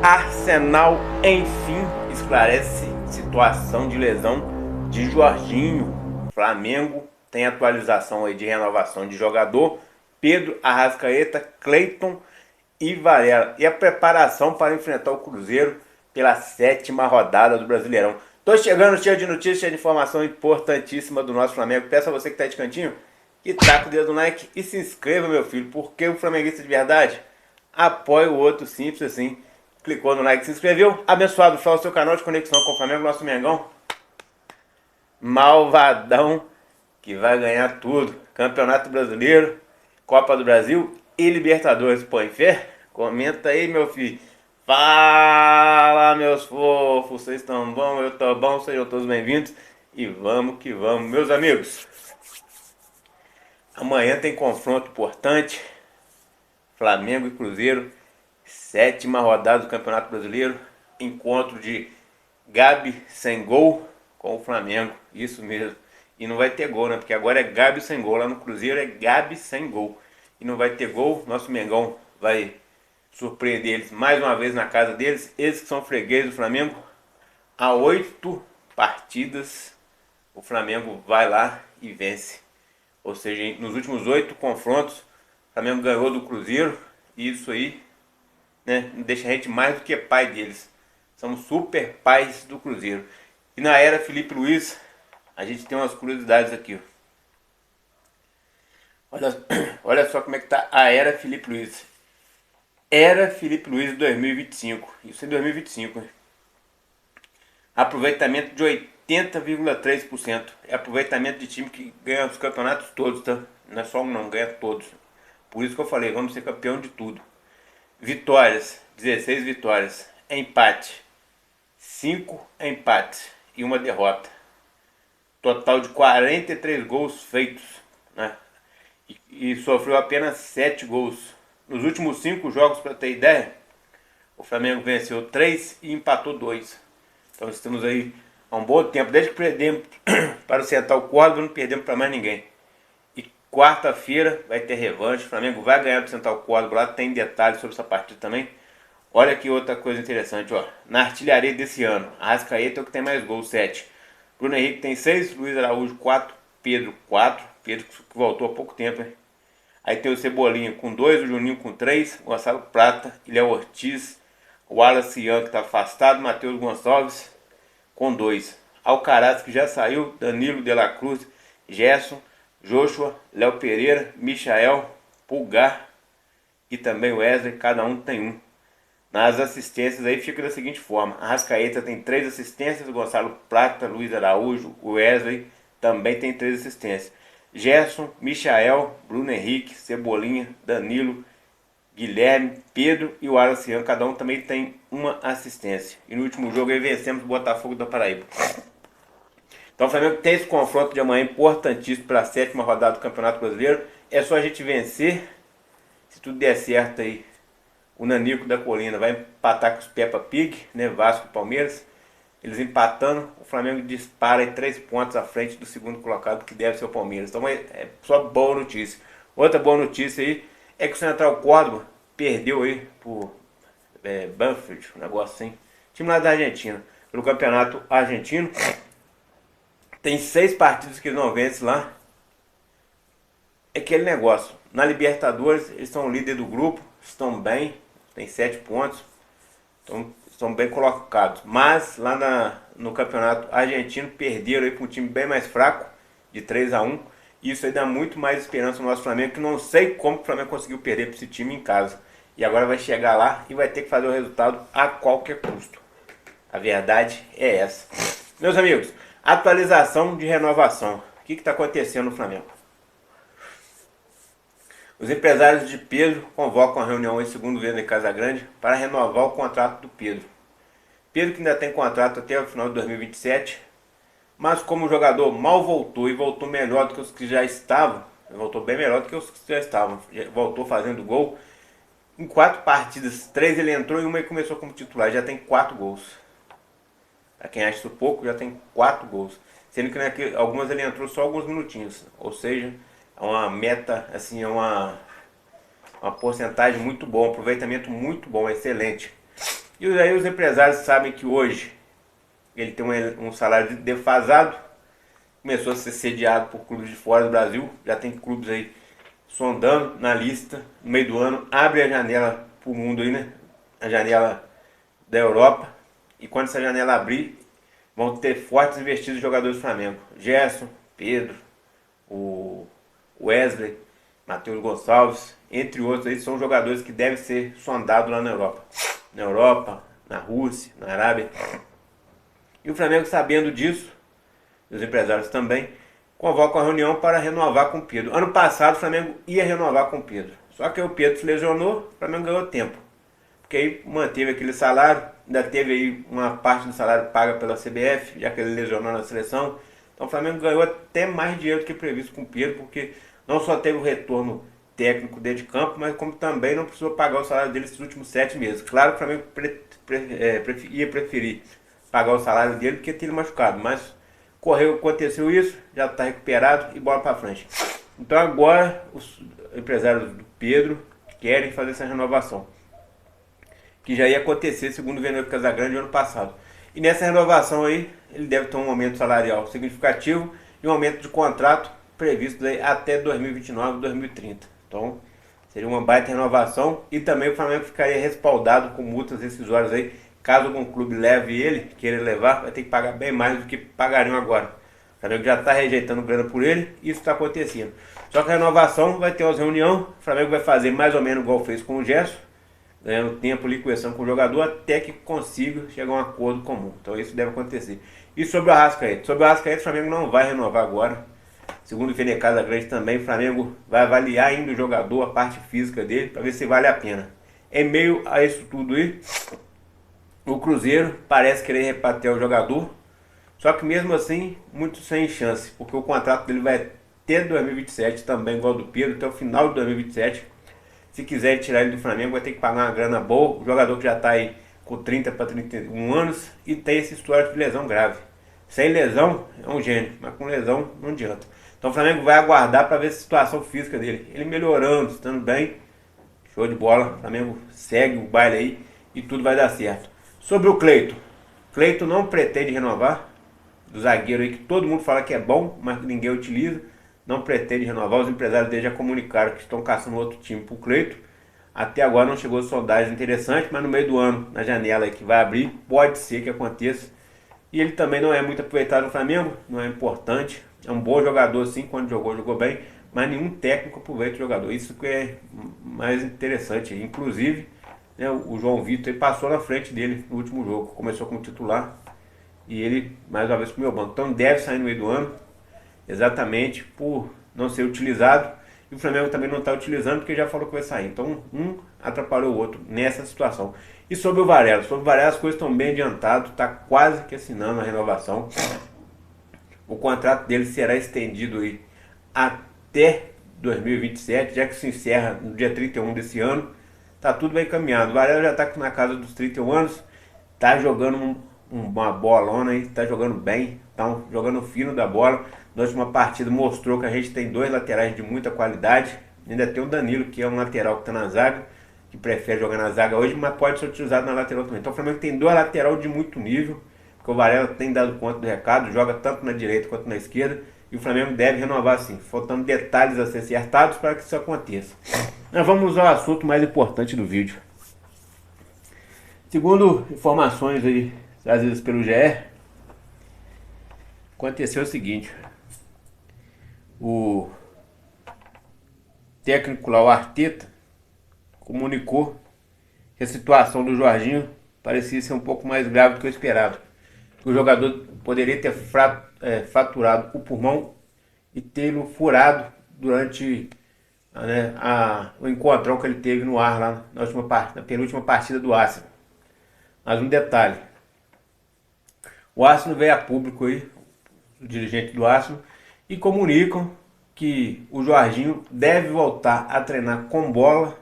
Arsenal, enfim, esclarece situação de lesão de Jorginho. Flamengo tem atualização aí de renovação de jogador. Pedro, Arrascaeta, Cleiton e Varela. E a preparação para enfrentar o Cruzeiro pela 7ª rodada do Brasileirão. Tô chegando cheio de notícias, cheio de informação importantíssima do nosso Flamengo. Peço a você que tá de cantinho que taca o dedo no like e se inscreva, meu filho, porque o flamenguista de verdade apoia o outro, simples assim. Clicou no like, se inscreveu, abençoado, fala o seu canal de conexão com o Flamengo, nosso Mengão malvadão, que vai ganhar tudo, Campeonato Brasileiro, Copa do Brasil e Libertadores. Põe fé? Comenta aí, meu filho. Fala, meus fofos, vocês estão bom? Eu tô bom, sejam todos bem-vindos e vamos que vamos, meus amigos. Amanhã tem confronto importante, Flamengo e Cruzeiro, 7ª rodada do Campeonato Brasileiro, encontro de Gabi sem gol com o Flamengo, isso mesmo. E não vai ter gol, né? Porque agora é Gabi sem gol, lá no Cruzeiro é Gabi sem gol. E não vai ter gol, nosso Mengão vai surpreender eles mais uma vez na casa deles. Eles que são fregueses do Flamengo, há 8 partidas o Flamengo vai lá e vence. Ou seja, nos últimos 8 confrontos, o Flamengo ganhou do Cruzeiro. E isso aí, né, deixa a gente mais do que pai deles. Somos super pais do Cruzeiro. E na era Felipe Luiz, a gente tem umas curiosidades aqui. Olha só como é que tá a era Felipe Luiz. Era Felipe Luiz 2025. Isso é 2025. Hein? Aproveitamento de 80,3%. É aproveitamento de time que ganha os campeonatos todos, tá? Não é só um não, ganha todos. Por isso que eu falei, vamos ser campeão de tudo. Vitórias, 16 vitórias. Empate, 5 empates e uma derrota. Total de 43 gols feitos, né? E sofreu apenas 7 gols. Nos últimos 5 jogos, para ter ideia, o Flamengo venceu 3 e empatou 2. Então estamos aí há um bom tempo, desde que perdemos para o Central Córdoba, não perdemos para mais ninguém. E quarta-feira vai ter revanche, o Flamengo vai ganhar do Central Córdoba, lá tem detalhes sobre essa partida também. Olha aqui outra coisa interessante, ó. Na artilharia desse ano, Arrascaeta é o que tem mais gols, 7. Bruno Henrique tem 6, Luiz Araújo 4, Pedro 4. Pedro que voltou há pouco tempo, hein? Aí tem o Cebolinha com 2, o Juninho com 3, Gonçalo Prata, Léo Ortiz, o Wallace Ian que está afastado, Matheus Gonçalves com 2. Alcaraz que já saiu, Danilo de la Cruz, Gerson, Joshua, Léo Pereira, Michael, Pulgar e também o Wesley, cada um tem 1. Nas assistências aí fica da seguinte forma: Arrascaeta tem 3 assistências, Gonçalo Prata, Luiz Araújo, o Wesley também tem 3 assistências. Gerson, Michael, Bruno Henrique, Cebolinha, Danilo, Guilherme, Pedro e o Wallace, cada um também tem 1 assistência. E no último jogo aí vencemos o Botafogo da Paraíba. Então o Flamengo tem esse confronto de amanhã importantíssimo para a 7ª rodada do Campeonato Brasileiro. É só a gente vencer, se tudo der certo aí. O Nanico da Colina vai empatar com os Peppa Pig, né? Vasco e Palmeiras. Eles empatando, o Flamengo dispara em 3 pontos à frente do segundo colocado, que deve ser o Palmeiras. Então é só boa notícia. Outra boa notícia aí é que o Central Córdoba perdeu aí por Banfield, um negócio assim. Time lá da Argentina, pelo campeonato argentino. Tem 6 partidas que eles não vencem lá. É aquele negócio. Na Libertadores, eles são líder do grupo, estão bem, tem 7 pontos. Então estão bem colocados. Mas lá no campeonato argentino perderam aí para um time bem mais fraco, de 3-1. Isso aí dá muito mais esperança no nosso Flamengo, que não sei como o Flamengo conseguiu perder para esse time em casa. E agora vai chegar lá e vai ter que fazer o resultado a qualquer custo. A verdade é essa. Meus amigos, atualização de renovação. O que está acontecendo no Flamengo? Os empresários de Pedro convocam a reunião em segundo vez em Casagrande para renovar o contrato do Pedro. Pedro que ainda tem contrato até o final de 2027, mas como o jogador mal voltou e voltou melhor do que os que já estavam, voltou bem melhor do que os que já estavam, voltou fazendo gol. Em 4 partidas, 3 ele entrou e uma ele começou como titular, já tem 4 gols. Para quem acha isso pouco, já tem 4 gols. Sendo que algumas ele entrou só alguns minutinhos, ou seja, é uma meta, assim, é uma porcentagem muito boa, um aproveitamento muito bom, excelente. E aí os empresários sabem que hoje ele tem um salário defasado, começou a ser sediado por clubes de fora do Brasil, já tem clubes aí sondando na lista, no meio do ano, abre a janela pro mundo aí, né? A janela da Europa, e quando essa janela abrir, vão ter fortes investidos jogadores do Flamengo. Gerson, Pedro, o Wesley, Matheus Gonçalves, entre outros aí, são jogadores que devem ser sondados lá na Europa. Na Europa, na Rússia, na Arábia. E o Flamengo, sabendo disso, os empresários também, convocam a reunião para renovar com o Pedro. Ano passado o Flamengo ia renovar com o Pedro. Só que o Pedro se lesionou, o Flamengo ganhou tempo. Porque aí manteve aquele salário, ainda teve aí uma parte do salário paga pela CBF, já que ele lesionou na seleção. Então o Flamengo ganhou até mais dinheiro do que previsto com o Pedro, porque não só teve o retorno técnico dentro de campo, mas como também não precisou pagar o salário dele esses últimos 7 meses. Claro que o Flamengo ia preferir pagar o salário dele do que ter ele machucado, mas aconteceu isso, já está recuperado e bola para frente. Então agora os empresários do Pedro querem fazer essa renovação, que já ia acontecer segundo o Verneuil Casagrande no ano passado. E nessa renovação aí, ele deve ter um aumento salarial significativo e um aumento de contrato previsto aí até 2029, 2030. Então, seria uma baita renovação e também o Flamengo ficaria respaldado com multas rescisórias aí. Caso algum clube leve ele, queira levar, vai ter que pagar bem mais do que pagariam agora. O Flamengo já está rejeitando grana por ele e isso está acontecendo. Só que a renovação vai ter umas reuniões, o Flamengo vai fazer mais ou menos igual fez com o Gerson, ganhando tempo ali, coerção com o jogador, até que consiga chegar a um acordo comum. Então isso deve acontecer. E sobre o Arrascaeta? Sobre o Arrascaeta, o Flamengo não vai renovar agora. Segundo o Verneuil Casagrande também, o Flamengo vai avaliar ainda o jogador, a parte física dele, para ver se vale a pena. Em meio a isso tudo aí, o Cruzeiro parece querer repatriar o jogador, só que mesmo assim, muito sem chance, porque o contrato dele vai até 2027, também igual ao do Pedro, até o final de 2027. Se quiser tirar ele do Flamengo, vai ter que pagar uma grana boa. O jogador que já está aí com 30 para 31 anos e tem essa história de lesão grave. Sem lesão, é um gênio, mas com lesão não adianta. Então o Flamengo vai aguardar para ver a situação física dele. Ele melhorando, estando bem, show de bola. O Flamengo segue o baile aí e tudo vai dar certo. Sobre o Cleiton. Cleiton não pretende renovar. Do zagueiro aí que todo mundo fala que é bom, mas que ninguém utiliza. Não pretende renovar. Os empresários dele já comunicaram que estão caçando outro time para o Cleiton. Até agora não chegou sondagem interessante, mas no meio do ano, na janela aí que vai abrir, pode ser que aconteça. E ele também não é muito aproveitado no Flamengo, não é importante. É um bom jogador sim, quando jogou bem, mas nenhum técnico aproveita o jogador. Isso que é mais interessante. Inclusive, né, o João Vitor passou na frente dele no último jogo. Começou como titular e ele mais uma vez comeu o banco. Então deve sair no meio do ano, exatamente por não ser utilizado. E o Flamengo também não está utilizando porque já falou que vai sair. Então um atrapalhou o outro nessa situação. E sobre o Varela? Sobre o Varela as coisas estão bem adiantadas. Está quase que assinando a renovação. O contrato dele será estendido aí até 2027, já que se encerra no dia 31 desse ano. Está tudo bem caminhado. O Varela já está na casa dos 31 anos. Está jogando uma bolona aí. Está jogando bem. Está jogando fino da bola. Na última partida mostrou que a gente tem dois laterais de muita qualidade. Ainda tem o Danilo, que é um lateral que está na zaga, que prefere jogar na zaga hoje, mas pode ser utilizado na lateral também. Então o Flamengo tem dois lateral de muito nível, porque o Varela tem dado conta do recado, joga tanto na direita quanto na esquerda, e o Flamengo deve renovar sim, faltando detalhes a ser acertados para que isso aconteça. Nós vamos ao assunto mais importante do vídeo. Segundo informações aí trazidas pelo GE, aconteceu o seguinte: o técnico lá, o Arteta, comunicou que a situação do Jorginho parecia ser um pouco mais grave do que o esperado. Que o jogador poderia ter fraturado o pulmão e tê-lo furado durante o encontrão que ele teve no ar lá na penúltima partida do Arsenal. Mas um detalhe: o Arsenal veio a público aí, o dirigente do Arsenal, e comunicam que o Jorginho deve voltar a treinar com bola,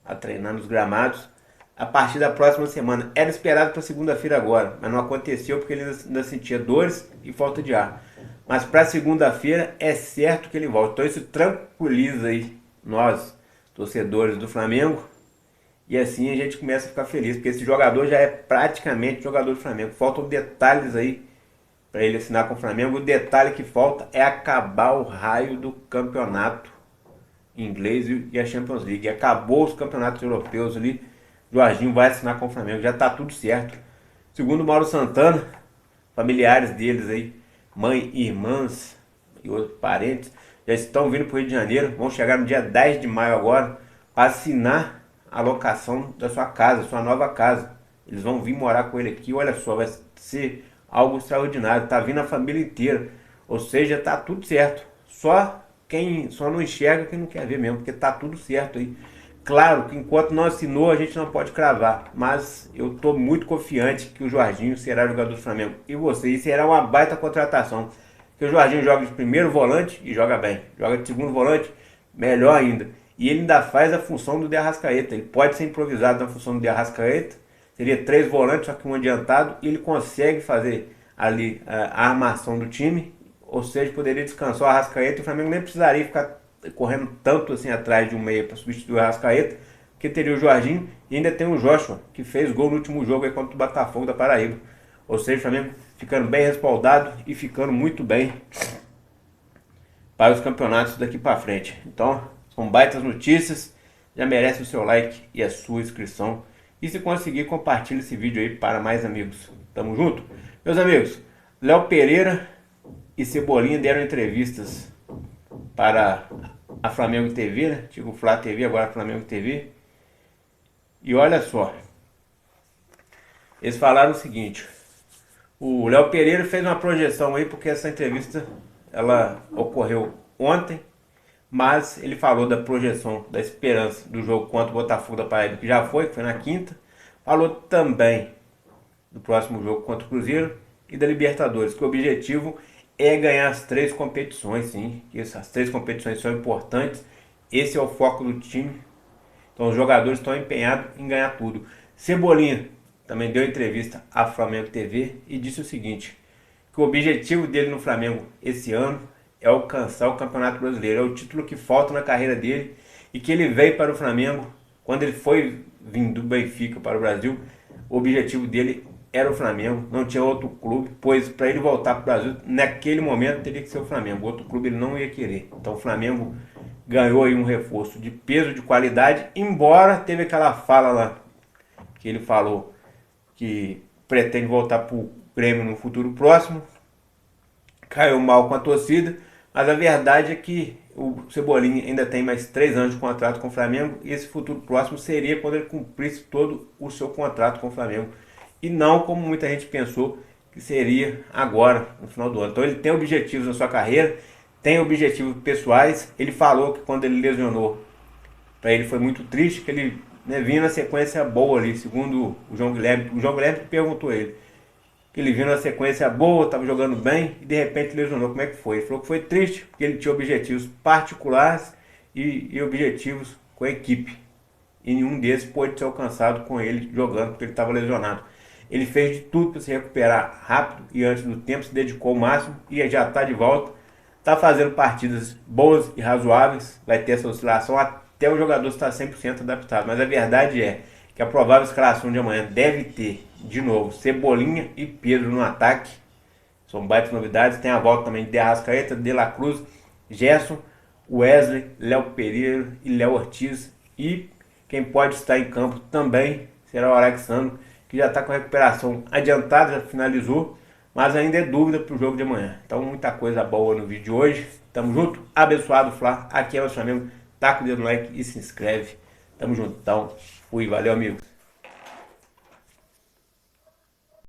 a treinar nos gramados, a partir da próxima semana. Era esperado para segunda-feira agora, mas não aconteceu porque ele ainda sentia dores e falta de ar. Mas para segunda-feira é certo que ele volta. Então isso tranquiliza aí nós, torcedores do Flamengo, E assim a gente começa a ficar feliz, porque esse jogador já é praticamente jogador do Flamengo. Faltam detalhes aí para ele assinar com o Flamengo. O detalhe que falta é acabar o raio do campeonato inglês e a Champions League. Acabou os campeonatos europeus ali. Jorginho vai assinar com o Flamengo, já tá tudo certo. Segundo o Mauro Santana, familiares deles aí, mãe, irmãs e outros parentes, já estão vindo para o Rio de Janeiro. Vão chegar no dia 10 de maio agora para assinar a locação da sua casa, sua nova casa. Eles vão vir morar com ele aqui. Olha só, vai ser algo extraordinário. Tá vindo a família inteira. Ou seja, tá tudo certo. Só não enxerga quem não quer ver mesmo, porque tá tudo certo aí. Claro que enquanto não assinou a gente não pode cravar, mas eu estou muito confiante que o Jorginho será jogador do Flamengo. E você, e será uma baita contratação. Porque o Jorginho joga de primeiro volante e joga bem. Joga de segundo volante, melhor ainda. E ele ainda faz a função do De Arrascaeta. Ele pode ser improvisado na função do De Arrascaeta. Seria 3 volantes, só que um adiantado. E ele consegue fazer ali a armação do time. Ou seja, poderia descansar o Arrascaeta e o Flamengo nem precisaria ficar correndo tanto assim atrás de um meia para substituir o Arrascaeta, que teria o Jorginho e ainda tem o Joshua, que fez gol no último jogo aí contra o Botafogo da Paraíba. Ou seja, o Flamengo ficando bem respaldado e ficando muito bem para os campeonatos daqui para frente. Então, são baitas notícias, já merece o seu like e a sua inscrição. E se conseguir, compartilhe esse vídeo aí para mais amigos. Tamo junto? Meus amigos, Léo Pereira e Cebolinha deram entrevistas para a Flamengo TV, né? Tipo Flá TV, agora Flamengo TV. E olha só, eles falaram o seguinte: o Léo Pereira fez uma projeção aí, porque essa entrevista ela ocorreu ontem, mas ele falou da projeção, da esperança do jogo contra o Botafogo da Paraíba, que já foi, que foi na quinta. Falou também do próximo jogo contra o Cruzeiro e da Libertadores, que o objetivo é ganhar as 3 competições, sim. Essas 3 competições são importantes. Esse é o foco do time. Então os jogadores estão empenhados em ganhar tudo. Cebolinha também deu entrevista à Flamengo TV e disse o seguinte: que o objetivo dele no Flamengo esse ano é alcançar o Campeonato Brasileiro. É o título que falta na carreira dele e que ele veio para o Flamengo. Quando ele foi vindo do Benfica para o Brasil, o objetivo dele era o Flamengo, não tinha outro clube, pois para ele voltar para o Brasil, naquele momento teria que ser o Flamengo, outro clube ele não ia querer. Então o Flamengo ganhou aí um reforço de peso, de qualidade, embora teve aquela fala lá, que ele falou que pretende voltar para o Grêmio no futuro próximo, caiu mal com a torcida, mas a verdade é que o Cebolinha ainda tem mais 3 anos de contrato com o Flamengo, e esse futuro próximo seria quando ele cumprisse todo o seu contrato com o Flamengo. E não como muita gente pensou que seria agora, no final do ano. Então ele tem objetivos na sua carreira, tem objetivos pessoais. Ele falou que quando ele lesionou, para ele foi muito triste, que ele vinha na sequência boa ali, segundo o João Guilherme. O João Guilherme perguntou a ele, que ele vinha na sequência boa, estava jogando bem, e de repente lesionou. Como é que foi? Ele falou que foi triste, porque ele tinha objetivos particulares e objetivos com a equipe. E nenhum desses pôde ser alcançado com ele jogando, porque ele estava lesionado. Ele fez de tudo para se recuperar rápido e antes do tempo, se dedicou ao máximo e já está de volta. Está fazendo partidas boas e razoáveis, vai ter essa oscilação até o jogador estar 100% adaptado. Mas a verdade é que a provável escalação de amanhã deve ter, de novo, Cebolinha e Pedro no ataque. São baitas novidades. Tem a volta também de Arrascaeta, De La Cruz, Gerson, Wesley, Léo Pereira e Léo Ortiz. E quem pode estar em campo também será o Alexandre, que já está com a recuperação adiantada, já finalizou, mas ainda é dúvida para o jogo de amanhã. Então muita coisa boa no vídeo de hoje. Tamo junto, abençoado Flá. Aqui é o Flamengo, taca o dedo no like e se inscreve. Tamo junto, então fui, valeu amigo.